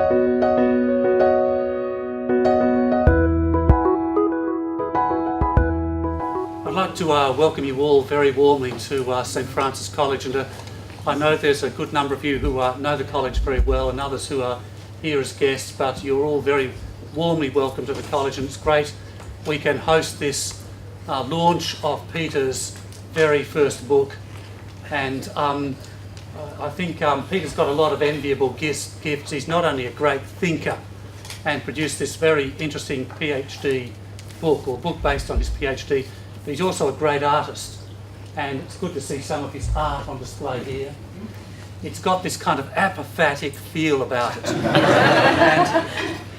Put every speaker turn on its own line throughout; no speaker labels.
I'd like to welcome you all very warmly to St Francis College, and I know there's a good number of you who know the college very well and others who are here as guests, but you're all very warmly welcome to the college, and it's great we can host this launch of Peter's very first book. And I think Peter's got a lot of enviable gifts. He's not only a great thinker and produced this very interesting PhD book, or book based on his PhD, but he's also a great artist, and it's good to see some of his art on display here. It's got this kind of apophatic feel about it. And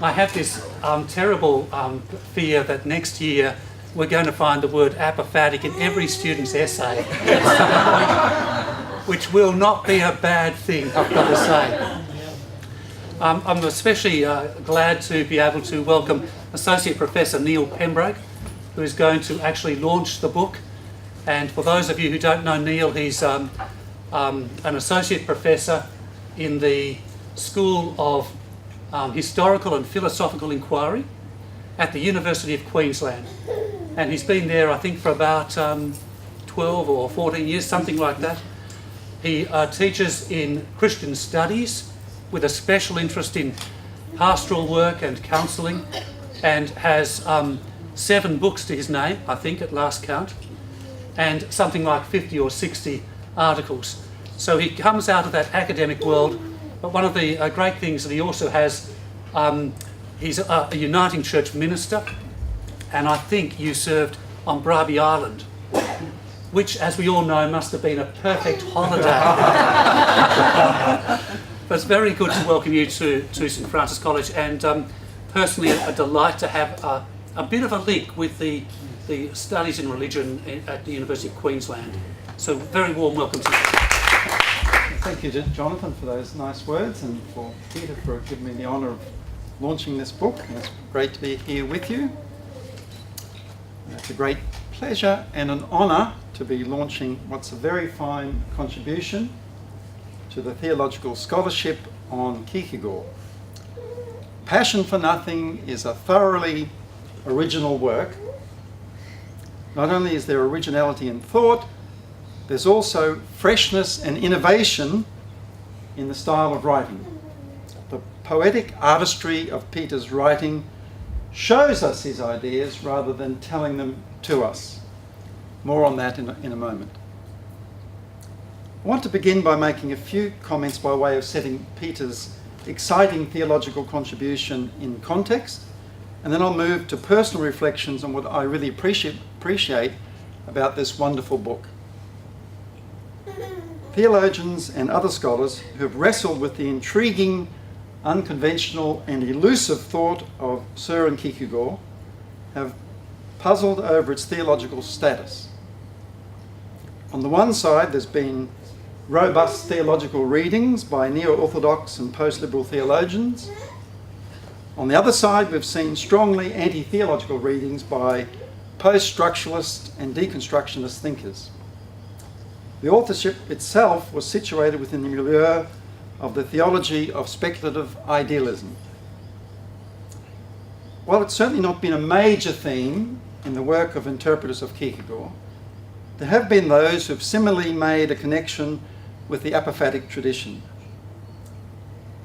I have this terrible fear that next year we're going to find the word apophatic in every student's essay, which will not be a bad thing, I've got to say. I'm especially glad to be able to welcome Associate Professor Neil Pembroke, who is going to actually launch the book. And for those of you who don't know Neil, he's an Associate Professor in the School of Historical and Philosophical Inquiry at the University of Queensland. And he's been there, I think, for about 12 or 14 years, something like that. He teaches in Christian studies with a special interest in pastoral work and counselling, and has 7 books to his name, I think, at last count, and something like 50 or 60 articles. So he comes out of that academic world, but one of the great things that he also has, he's a Uniting Church minister, and I think you served on Bribie Island, which, as we all know, must have been a perfect holiday. But it's very good to welcome you to St Francis College, and personally a delight to have a bit of a link with the studies in religion at the University of Queensland. So very warm welcome to you.
Thank you, Jonathan, for those nice words, and for Peter for giving me the honour of launching this book. And it's great to be here with you. It's a great pleasure and an honour to be launching what's a very fine contribution to the theological scholarship on Kierkegaard. Passion for Nothing is a thoroughly original work. Not only is there originality in thought, there's also freshness and innovation in the style of writing. The poetic artistry of Peter's writing shows us his ideas rather than telling them to us. More on that in a moment. I want to begin by making a few comments by way of setting Peter's exciting theological contribution in context, and then I'll move to personal reflections on what I really appreciate about this wonderful book. Theologians and other scholars who have wrestled with the intriguing, unconventional and elusive thought of Søren Kierkegaard have puzzled over its theological status. On the one side, there's been robust theological readings by neo-orthodox and post-liberal theologians. On the other side, we've seen strongly anti-theological readings by post-structuralist and deconstructionist thinkers. The authorship itself was situated within the milieu of the theology of speculative idealism. While it's certainly not been a major theme in the work of interpreters of Kierkegaard, there have been those who have similarly made a connection with the apophatic tradition.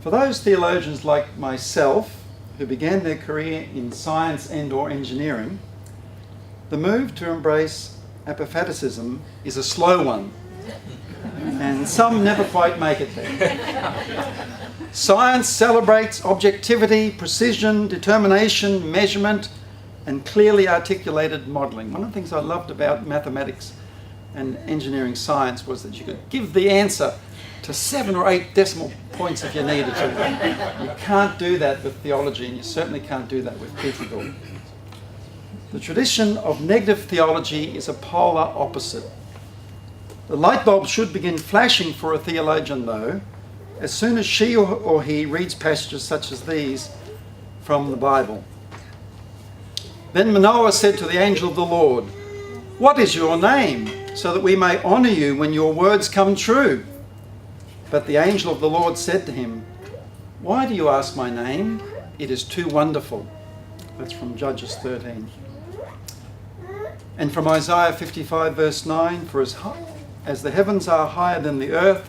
For those theologians like myself, who began their career in science and/or engineering, the move to embrace apophaticism is a slow one, and some never quite make it there. Science celebrates objectivity, precision, determination, measurement, and clearly articulated modelling. One of the things I loved about mathematics and engineering science was that you could give the answer to 7 or 8 decimal points if you needed to. You can't do that with theology, and you certainly can't do that with Kierkegaard. The tradition of negative theology is a polar opposite. The light bulb should begin flashing for a theologian, though, as soon as she or he reads passages such as these from the Bible. Then Manoah said to the angel of the Lord, "What is your name, so that we may honour you when your words come true?" But the angel of the Lord said to him, Why do you ask my name? It is too wonderful. That's from Judges 13. And from Isaiah 55 verse 9, for as the heavens are higher than the earth,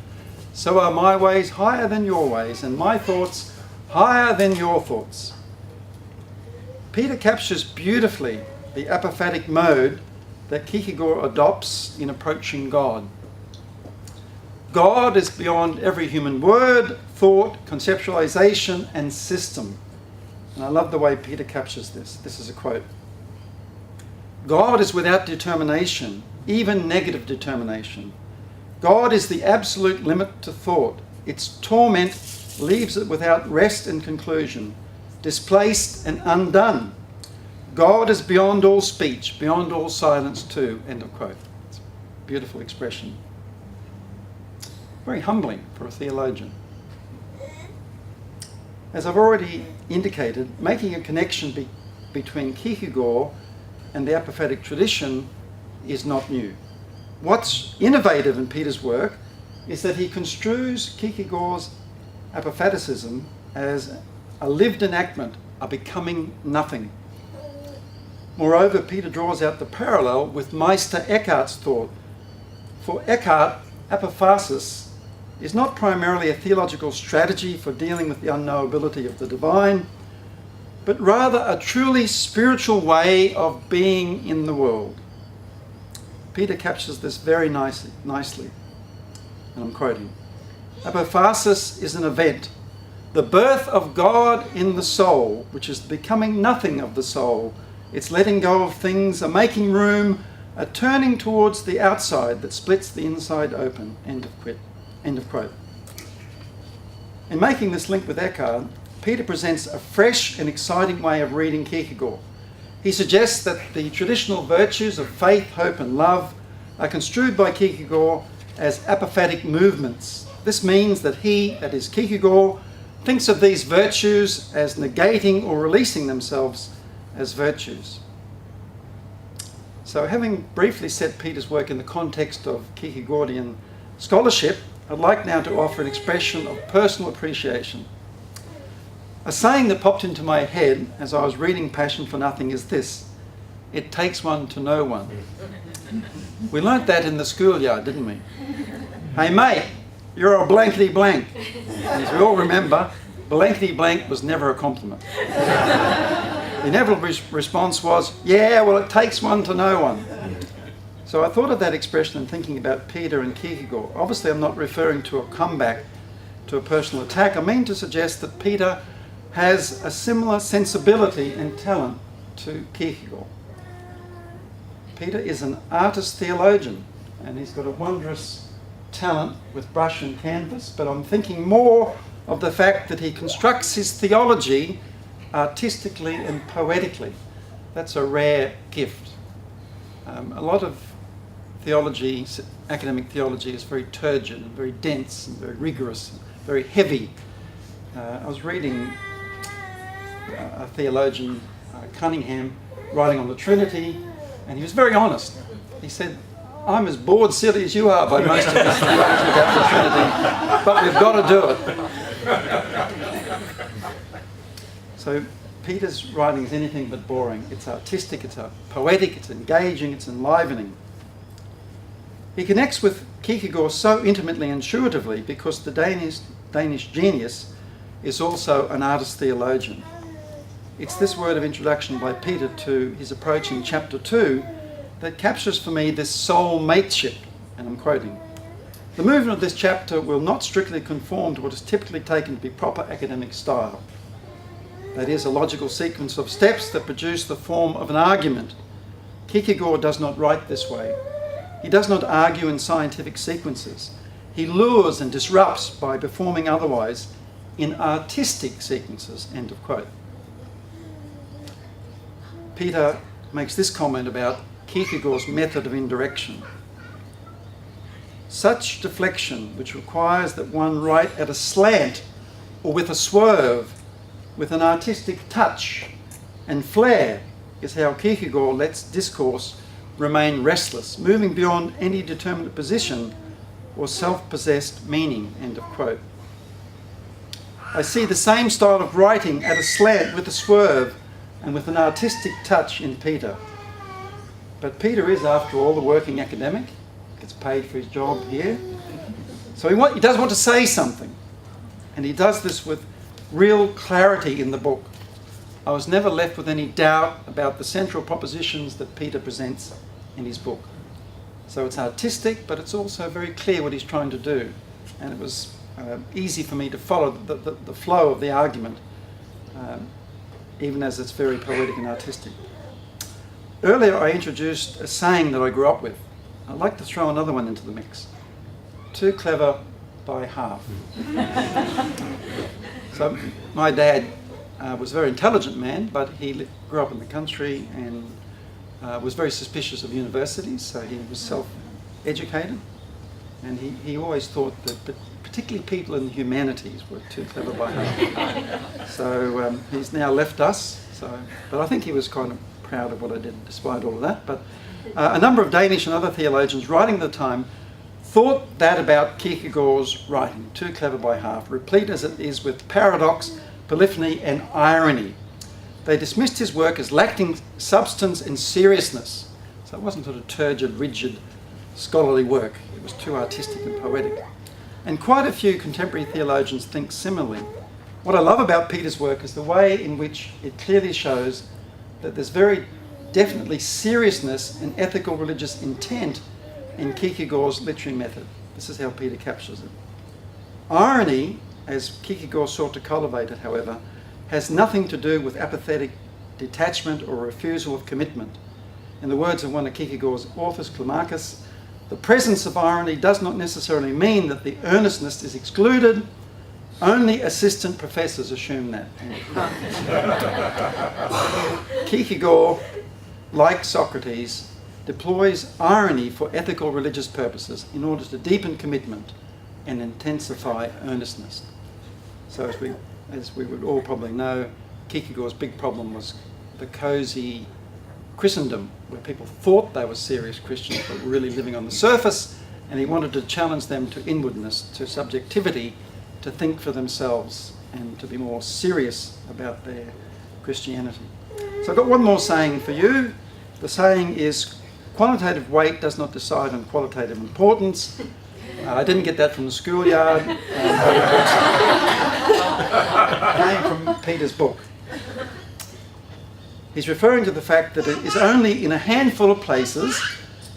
so are my ways higher than your ways, and my thoughts higher than your thoughts. Peter captures beautifully the apophatic mode that Kierkegaard adopts in approaching God. God is beyond every human word, thought, conceptualization, and system. And I love the way Peter captures this. This is a quote. God is without determination, even negative determination. God is the absolute limit to thought. Its torment leaves it without rest and conclusion, displaced and undone. God is beyond all speech, beyond all silence too. End of quote. It's a beautiful expression. Very humbling for a theologian. As I've already indicated, making a connection between Kierkegaard and the apophatic tradition is not new. What's innovative in Peter's work is that he construes Kierkegaard's apophaticism as a lived enactment, a becoming nothing. Moreover, Peter draws out the parallel with Meister Eckhart's thought. For Eckhart, apophasis is not primarily a theological strategy for dealing with the unknowability of the divine, but rather a truly spiritual way of being in the world. Peter captures this very nicely, and I'm quoting. Apophasis is an event, the birth of God in the soul, which is the becoming nothing of the soul. It's letting go of things, a making room, a turning towards the outside that splits the inside open. End of quote. In making this link with Eckhart, Peter presents a fresh and exciting way of reading Kierkegaard. He suggests that the traditional virtues of faith, hope and love are construed by Kierkegaard as apophatic movements. This means that he, that is Kierkegaard, thinks of these virtues as negating or releasing themselves as virtues. So having briefly set Peter's work in the context of Kierkegaardian scholarship, I'd like now to offer an expression of personal appreciation. A saying that popped into my head as I was reading Passion for Nothing is this: it takes one to know one. We learnt that in the schoolyard, didn't we? Hey mate, you're a blankety blank. As we all remember, blankety blank was never a compliment. The inevitable response was, yeah, well, it takes one to know one. So I thought of that expression in thinking about Peter and Kierkegaard. Obviously, I'm not referring to a comeback to a personal attack. I mean to suggest that Peter has a similar sensibility and talent to Kierkegaard. Peter is an artist theologian, and he's got a wondrous talent with brush and canvas, but I'm thinking more of the fact that he constructs his theology artistically and poetically. That's a rare gift. A lot of theology, academic theology, is very turgid and very dense and very rigorous, and very heavy. I was reading a theologian, Cunningham, writing on the Trinity, and he was very honest. He said, I'm as bored silly as you are by most of this theology about the Trinity, but we've got to do it. So Peter's writing is anything but boring. It's artistic, it's poetic, it's engaging, it's enlivening. He connects with Kierkegaard so intimately and intuitively because the Danish genius is also an artist theologian. It's this word of introduction by Peter to his approach in chapter 2 that captures for me this soul mateship, and I'm quoting. The movement of this chapter will not strictly conform to what is typically taken to be proper academic style. That is, a logical sequence of steps that produce the form of an argument. Kierkegaard does not write this way. He does not argue in scientific sequences. He lures and disrupts by performing otherwise in artistic sequences. End of quote. Peter makes this comment about Kierkegaard's method of indirection. Such deflection, which requires that one write at a slant or with a swerve, with an artistic touch and flair, is how Kierkegaard lets discourse remain restless, moving beyond any determinate position or self-possessed meaning. End of quote. I see the same style of writing at a slant with a swerve and with an artistic touch in Peter. But Peter is, after all, the working academic, gets paid for his job here. So he does want to say something, and he does this with real clarity in the book. I was never left with any doubt about the central propositions that Peter presents in his book. So it's artistic, but it's also very clear what he's trying to do. And it was easy for me to follow the flow of the argument, even as it's very poetic and artistic. Earlier I introduced a saying that I grew up with. I'd like to throw another one into the mix. Too clever by half. So my dad was a very intelligent man, but he grew up in the country and was very suspicious of universities, so he was self-educated. And he always thought that particularly people in the humanities were too clever by half. So he's now left us, but I think he was kind of proud of what I did despite all of that. But a number of Danish and other theologians writing at the time thought that about Kierkegaard's writing, too clever by half, replete as it is with paradox, polyphony and irony. They dismissed his work as lacking substance and seriousness. So it wasn't sort of turgid, rigid, scholarly work. It was too artistic and poetic. And quite a few contemporary theologians think similarly. What I love about Peter's work is the way in which it clearly shows that there's very definitely seriousness and ethical religious intent in Kierkegaard's literary method. This is how Peter captures it. Irony, as Kierkegaard sought to cultivate it, however, has nothing to do with apathetic detachment or refusal of commitment. In the words of one of Kierkegaard's authors, Climacus, the presence of irony does not necessarily mean that the earnestness is excluded. Only assistant professors assume that. Kierkegaard, like Socrates, deploys irony for ethical religious purposes in order to deepen commitment and intensify earnestness. So as we would all probably know, Kierkegaard's big problem was the cosy Christendom, where people thought they were serious Christians but were really living on the surface, and he wanted to challenge them to inwardness, to subjectivity, to think for themselves and to be more serious about their Christianity. So I've got one more saying for you. The saying is, quantitative weight does not decide on qualitative importance. I didn't get that from the schoolyard. It came from Peter's book. He's referring to the fact that it is only in a handful of places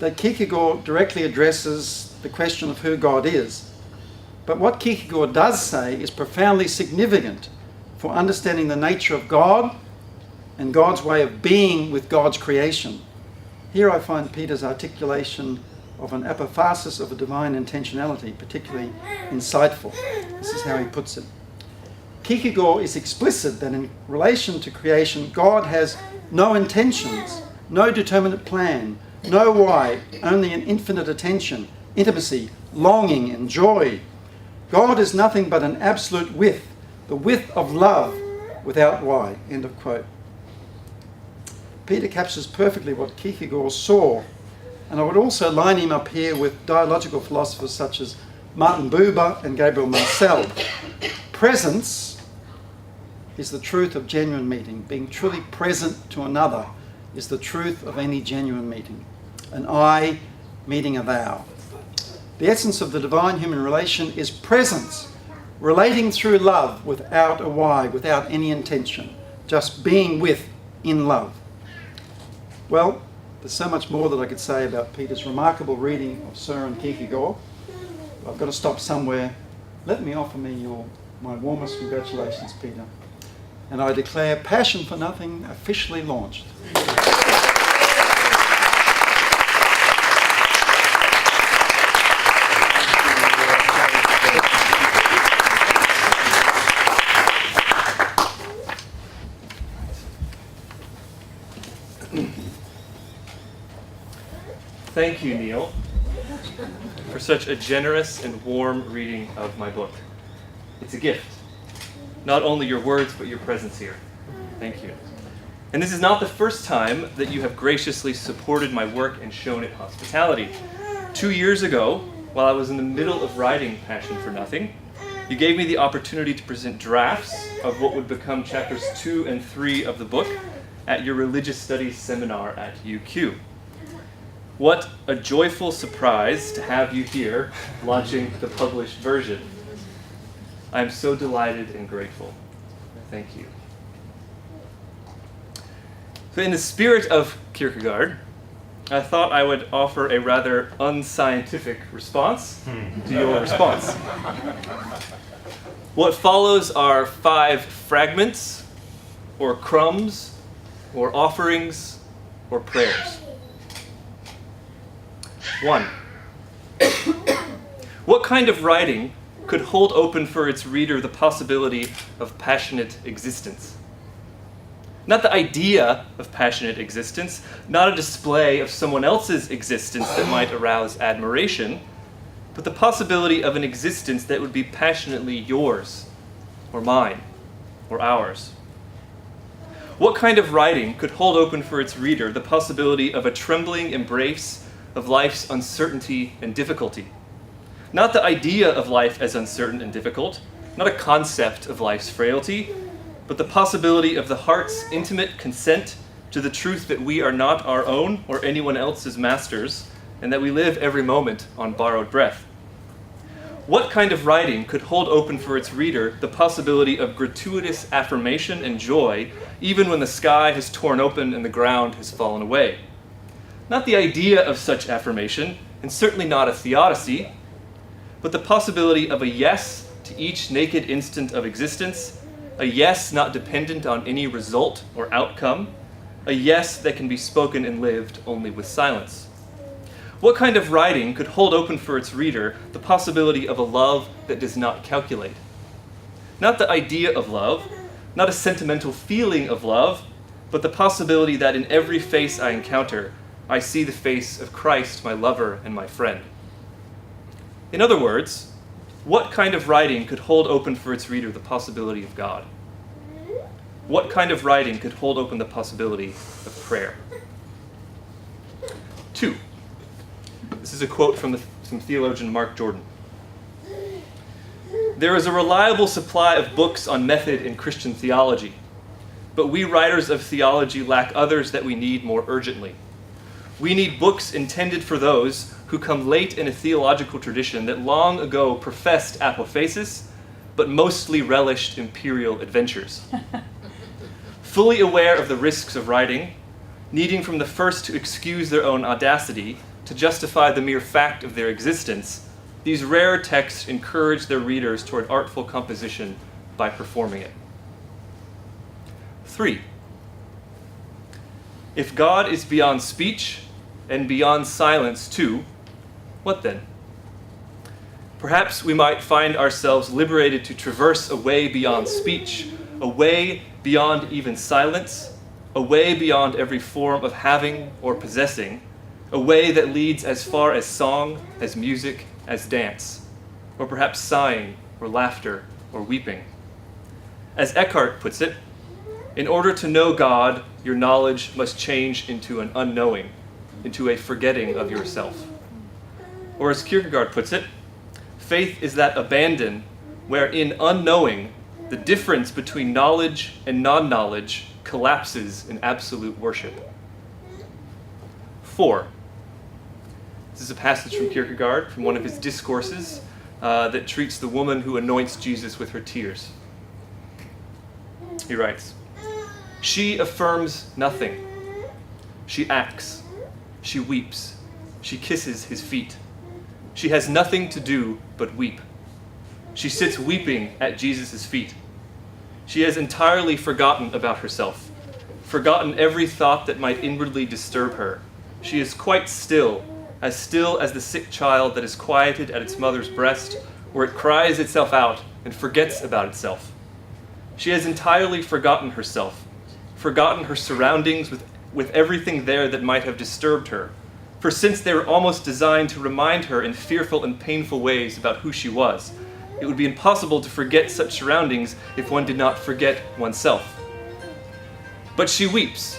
that Kierkegaard directly addresses the question of who God is. But what Kierkegaard does say is profoundly significant for understanding the nature of God and God's way of being with God's creation. Here I find Peter's articulation of an apophasis of a divine intentionality particularly insightful. This is how he puts it. Kierkegaard is explicit that in relation to creation, God has no intentions, no determinate plan, no why, only an infinite attention, intimacy, longing and joy. God is nothing but an absolute width, the width of love without why. End of quote. Peter captures perfectly what Kierkegaard saw, and I would also line him up here with dialogical philosophers such as Martin Buber and Gabriel Marcel. Presence is the truth of genuine meeting. Being truly present to another is the truth of any genuine meeting. An I meeting a thou. The essence of the divine-human relation is presence, relating through love without a why, without any intention, just being with in love. Well, there's so much more that I could say about Peter's remarkable reading of Søren Kierkegaard. I've got to stop somewhere. Let me offer my warmest congratulations, Peter. And I declare Passion for Nothing officially launched.
Thank you, Neil, for such a generous and warm reading of my book. It's a gift. Not only your words, but your presence here. Thank you. And this is not the first time that you have graciously supported my work and shown it hospitality. 2 years ago, while I was in the middle of writing Passion for Nothing, You gave me the opportunity to present drafts of what would become chapters 2 and 3 of the book at your religious studies seminar at UQ. What a joyful surprise to have you here launching the published version. I am so delighted and grateful. Thank you. So in the spirit of Kierkegaard, I thought I would offer a rather unscientific response to your response. What follows are 5 fragments, or crumbs, or offerings, or prayers. 1. What kind of writing could hold open for its reader the possibility of passionate existence? Not the idea of passionate existence, not a display of someone else's existence that might arouse admiration, but the possibility of an existence that would be passionately yours, or mine, or ours. What kind of writing could hold open for its reader the possibility of a trembling embrace of life's uncertainty and difficulty? Not the idea of life as uncertain and difficult, not a concept of life's frailty, but the possibility of the heart's intimate consent to the truth that we are not our own or anyone else's masters, and that we live every moment on borrowed breath. What kind of writing could hold open for its reader the possibility of gratuitous affirmation and joy, even when the sky has torn open and the ground has fallen away? Not the idea of such affirmation, and certainly not a theodicy, but the possibility of a yes to each naked instant of existence, a yes not dependent on any result or outcome, a yes that can be spoken and lived only with silence. What kind of writing could hold open for its reader the possibility of a love that does not calculate? Not the idea of love, not a sentimental feeling of love, but the possibility that in every face I encounter, I see the face of Christ, my lover and my friend. In other words, what kind of writing could hold open for its reader the possibility of God? What kind of writing could hold open the possibility of prayer? 2. This is a quote from theologian Mark Jordan. There is a reliable supply of books on method in Christian theology, but we writers of theology lack others that we need more urgently. We need books intended for those who come late in a theological tradition that long ago professed apophasis, but mostly relished imperial adventures. Fully aware of the risks of writing, needing from the first to excuse their own audacity, to justify the mere fact of their existence, these rare texts encourage their readers toward artful composition by performing it. 3. If God is beyond speech and beyond silence too, what then? Perhaps we might find ourselves liberated to traverse a way beyond speech, a way beyond even silence, a way beyond every form of having or possessing, a way that leads as far as song, as music, as dance, or perhaps sighing, or laughter, or weeping. As Eckhart puts it, in order to know God, your knowledge must change into an unknowing, into a forgetting of yourself. Or as Kierkegaard puts it, faith is that abandon where in unknowing, the difference between knowledge and non-knowledge collapses in absolute worship. 4. This is a passage from Kierkegaard, from one of his discourses, that treats the woman who anoints Jesus with her tears. He writes, "She affirms nothing. She acts. She weeps. She kisses his feet. She has nothing to do but weep. She sits weeping at Jesus' feet. She has entirely forgotten about herself, forgotten every thought that might inwardly disturb her. She is quite still as the sick child that is quieted at its mother's breast, where it cries itself out and forgets about itself. She has entirely forgotten herself, forgotten her surroundings with everything there that might have disturbed her, for since they were almost designed to remind her in fearful and painful ways about who she was, it would be impossible to forget such surroundings if one did not forget oneself. But she weeps,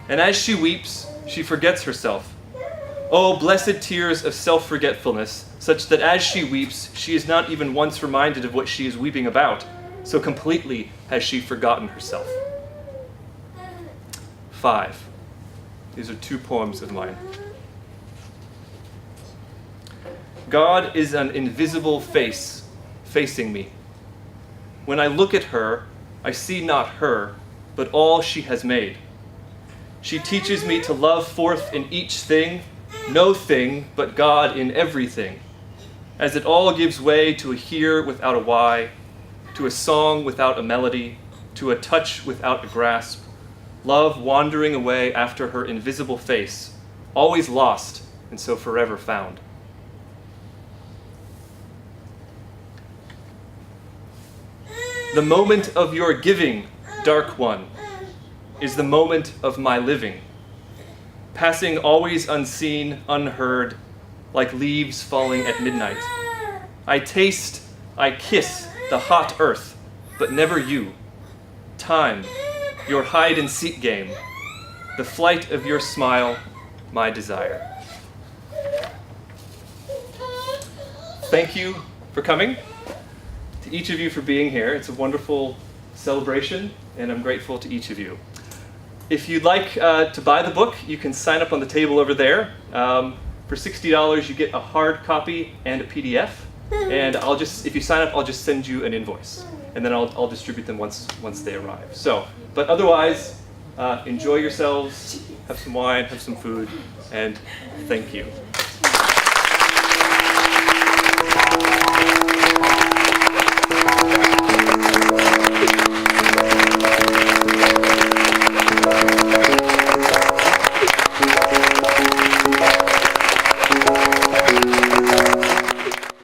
and as she weeps, she forgets herself. Oh, blessed tears of self-forgetfulness, such that as she weeps, she is not even once reminded of what she is weeping about, so completely has she forgotten herself. 5. These are 2 poems of mine. God is an invisible face facing me. When I look at her, I see not her, but all she has made. She teaches me to love forth in each thing, no thing but God in everything, as it all gives way to a hear without a why, to a song without a melody, to a touch without a grasp, love wandering away after her invisible face, always lost and so forever found. The moment of your giving, dark one, is the moment of my living, passing always unseen, unheard, like leaves falling at midnight. I taste, I kiss the hot earth, but never you. Time, your hide-and-seek game, the flight of your smile, my desire. Thank you for coming. To each of you for being here. It's a wonderful celebration, and I'm grateful to each of you. If you'd like to buy the book, you can sign up on the table over there. For $60, you get a hard copy and a PDF. And if you sign up, I'll just send you an invoice, and then I'll distribute them once they arrive. But otherwise, enjoy yourselves, have some wine, have some food, and thank you.